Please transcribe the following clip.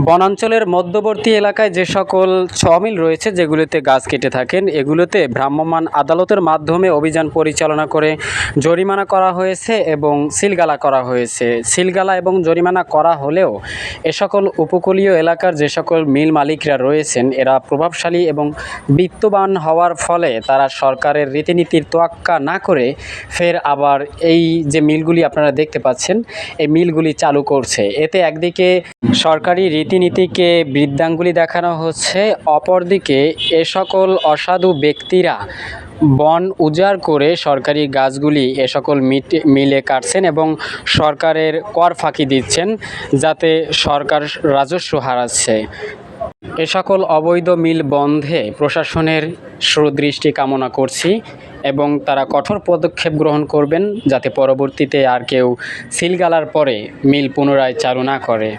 বনাঞ্চলের মধ্যবর্তী এলাকায় যে সকল সমিল রয়েছে যেগুলোতে গাছ কেটে থাকেন, এগুলোতে ভ্রাম্যমাণ আদালতের মাধ্যমে অভিযান পরিচালনা করে জরিমানা করা হয়েছে এবং সিলগালা করা হয়েছে। সিলগালা এবং জরিমানা করা হলেও এ সকল উপকূলীয় এলাকার যে সকল মিল মালিকরা রয়েছেন, এরা প্রভাবশালী এবং বিত্তবান হওয়ার ফলে তারা সরকারের রীতিনীতির তোয়াক্কা না করে ফের আবার এই যে মিলগুলি আপনারা দেখতে পাচ্ছেন, এই মিলগুলি চালু করছে। এতে একদিকে সরকারি রীতিনীতিকে বৃদ্ধাঙ্গুলি দেখানো হচ্ছে, অপরদিকে এ সকল অসাধু ব্যক্তিরা বন উজাড় করে সরকারি গাছগুলি এ সকল মিলে কাটছেন এবং সরকারের কর ফাঁকি দিচ্ছেন, যাতে সরকার রাজস্ব হারাচ্ছে। এ সকল অবৈধ মিল বন্ধে প্রশাসনের সুদৃষ্টি কামনা করছি এবং তারা কঠোর পদক্ষেপ গ্রহণ করবেন, যাতে পরবর্তীতে আর কেউ সিলগালার পরে মিল পুনরায় চালু না করে।